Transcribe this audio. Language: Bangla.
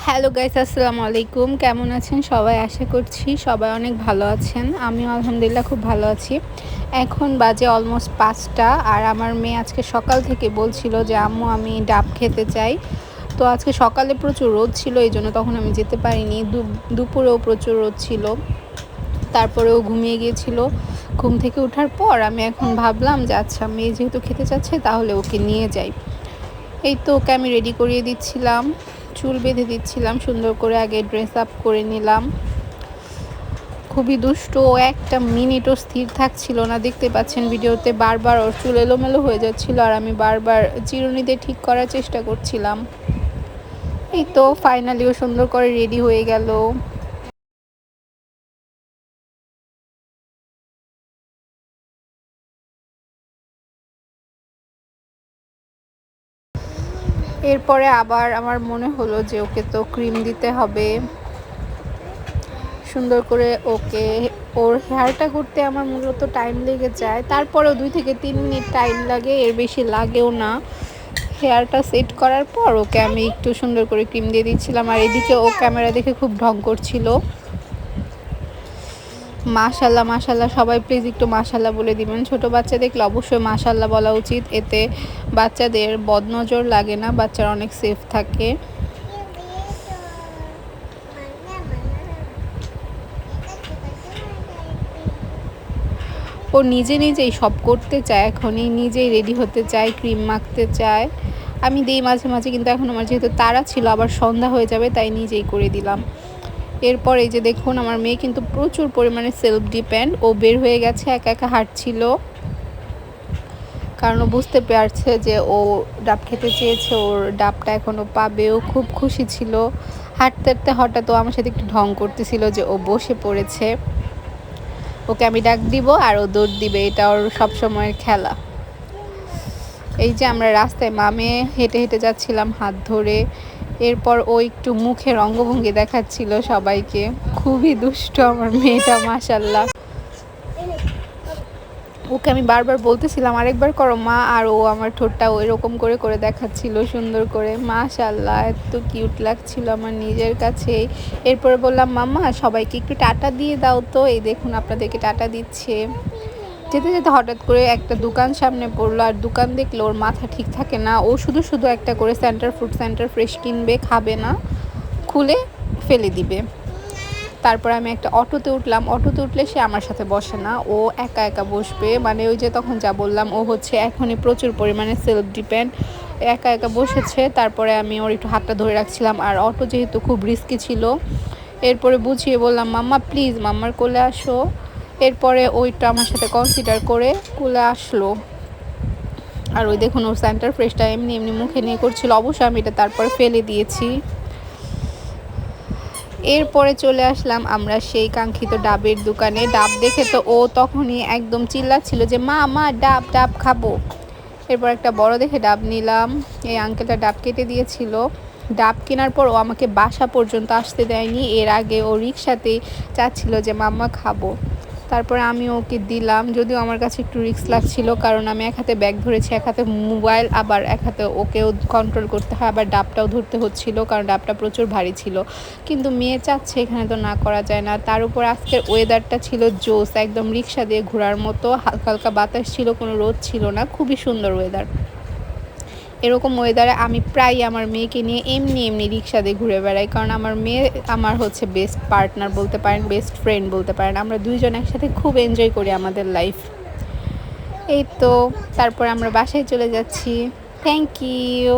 হ্যালো গাইস, আসসালামু আলাইকুম। কেমন আছেন সবাই? আশা করছি সবাই অনেক ভালো আছেন। আমিও আলহামদুলিল্লাহ খুব ভালো আছি। এখন বাজে অলমোস্ট ৫টা আর আমার মেয়ে আজকে সকাল থেকে বলছিল যে আম্মু আমি ডাব খেতে চাই। তো আজকে সকালে প্রচুর রোদ ছিল, এইজন্য তখন আমি যেতে পারিনি। দুপুরেও প্রচুর রোদ ছিল, তারপরেও ঘুমিয়ে গিয়েছিল। ঘুম থেকে ওঠার পর আমি এখন ভাবলাম যে আচ্ছা, মেয়ে যেহেতু খেতে চাচ্ছে তাহলে ওকে নিয়ে যাই। এই তো ওকে আমি রেডি করিয়ে দিচ্ছিলাম, চুল বেঁধে দিচ্ছিলাম সুন্দর করে। আগে ড্রেস আপ করে নিলাম। খুবই দুষ্ট, ও একটা মিনিটও স্থির থাকছিল না। দেখতে পাচ্ছেন ভিডিওতে বারবার ওর চুল এলোমেলো হয়ে যাচ্ছিল আর আমি বারবার চিরুনি দিয়ে ঠিক করার চেষ্টা করছিলাম। এই তো ফাইনালি ও সুন্দর করে রেডি হয়ে গেল। এরপরে আবার আমার মনে হলো যে ওকে তো ক্রিম দিতে হবে। সুন্দর করে ওকে ওর হেয়ারটা করতে আমার মূলত টাইম লেগে যায়, তারপরেও 2 থেকে 3 মিনিট টাইম লাগে, এর বেশি লাগেও না। হেয়ারটা সেট করার পর ওকে আমি একটু সুন্দর করে ক্রিম দিয়ে দিচ্ছিলাম আর এদিকে ও ক্যামেরা দেখে খুব ঢং করছিল। মাশাল্লাহ মাশাল্লাহ, সবাই প্লিজ একটু মাশাল্লাহ বলে দিবেন। ছোট বাচ্চা দেখলে অবশ্যই মাশাল্লাহ বলা উচিত, এতে বাচ্চাদের বদনজর লাগে না, বাচ্চারা অনেক সেফ থাকে। ও নিজে নিজেই সব করতে চায়, এখনই নিজেই রেডি হতে চায়, ক্রিম মাখতে চায়। আমি দিই মাঝে মাঝে, কিন্তু এখন আমার যেহেতু তাড়া ছিল, আবার সন্ধ্যা হয়ে যাবে, তাই নিজেই করে দিলাম। এরপর এই যে দেখুন, আমার মেয়ে কিন্তু প্রচুর পরিমাণে সেলফ ডিপেন্ড। ও বের হয়ে গেছে, একা একা হাঁটছিল, কারণ ও বুঝতে পারছে যে ও ডাব খেতে চেয়েছে, ওর ডাবটা এখনও পাবে। ও খুব খুশি ছিল। হাঁটতে হাঁটতে হঠাৎ ও আমার সাথে একটু ঢং করতেছিল যে ও বসে পড়েছে। ওকে আমি ডাক দিব আর ও দৌড় দিবে, এটা ওর সবসময়ের খেলা। এই যে আমরা রাস্তায় মামে হেঁটে হেঁটে যাচ্ছিলাম হাত ধরে। এরপর ও একটু মুখের অঙ্গভঙ্গি দেখাচ্ছিল সবাইকে। খুবই দুষ্ট আমার মেয়েটা, মাশাল্লাহ। ওকে আমি বারবার বলতেছিলাম আরেকবার করো মা, আর ও আমার ঠোঁটটা ওইরকম করে করে দেখাচ্ছিল সুন্দর করে। মাশাল্লাহ, এত কিউট লাগছিল আমার নিজের কাছেই। এরপরে বললাম মাম্মা সবাইকে একটু টাটা দিয়ে দাও তো, এই দেখুন আপনাদেরকে টাটা দিচ্ছে। যেতে যেতে হঠাৎ করে একটা দোকান সামনে পড়লো, আর দোকান দেখলে ওর মাথা ঠিক থাকে না। ও শুধু শুধু একটা করে সেন্টার ফ্রুট সেন্টার ফ্রেশ কিনবে, খাবে না, খুলে ফেলে দিবে। তারপর আমি একটা অটোতে উঠলাম। অটোতে উঠলে সে আমার সাথে বসে না, ও একা একা বসবে। মানে ওই যে তখন যা বললাম, ও হচ্ছে এখনই প্রচুর পরিমাণে সেলফ ডিপেন্ড, একা একা বসেছে। তারপরে আমি ওর একটু হাতটা ধরে রাখছিলাম, আর অটো যেহেতু খুব রিস্কি ছিল, এরপরে বুঝিয়ে বললাম মাম্মা প্লিজ মাম্মার কোলে আসো। এরপরে ওইটা আমার সাথে কনসিডার করে কোলে আসলো। আর ওই দেখুন ওর সেন্টার ফ্রেশটা এমনি এমনি মুখে নিয়ে করছিল, অবশ্যই আমি এটা তারপরে ফেলে দিয়েছি। এরপরে চলে আসলাম আমরা সেই কাঙ্ক্ষিত ডাবের দোকানে। ডাব দেখে তো ও তখনই একদম চিল্লাচ্ছিল যে মা মা ডাব ডাব খাবো। এরপর একটা বড় দেখে ডাব নিলাম। এই আঙ্কেলটা ডাব কেটে দিয়েছিল। ডাব কেনার পর ও আমাকে বাসা পর্যন্ত আসতে দেয়নি, এর আগে ও রিক্সাতেই চাচ্ছিল যে মাম্মা খাবো। তারপরে আমি ওকে দিলাম, যদিও আমার কাছে একটু রিস্ক লাগছিল, কারণ আমি এক হাতে ব্যাগ ধরেছি, এক হাতে মোবাইল, আবার এক হাতে ওকেও কন্ট্রোল করতে হয়, আবার ডাবটাও ধরতে হচ্ছিল, কারণ ডাবটা প্রচুর ভারী ছিল। কিন্তু মেয়ে চাচ্ছে, এখানে তো না করা যায় না। তার উপর আজকের ওয়েদারটা ছিল জোস, একদম রিক্সা দিয়ে ঘোরার মতো। হালকা হালকা বাতাস ছিল, কোনো রোদ ছিল না, খুবই সুন্দর ওয়েদার। এরকম ওয়েদারে আমি প্রায় আমার মেয়েকে নিয়ে এমনি এমনি রিক্সা দিয়ে ঘুরে বেড়াই, কারণ আমার মেয়ে আমার হচ্ছে বেস্ট পার্টনার বলতে পারেন, বেস্ট ফ্রেন্ড বলতে পারেন। আমরা দুইজন একসাথে খুব এনজয় করি আমাদের লাইফ। এই তো তারপর আমরা বাসায় চলে যাচ্ছি। Thank you.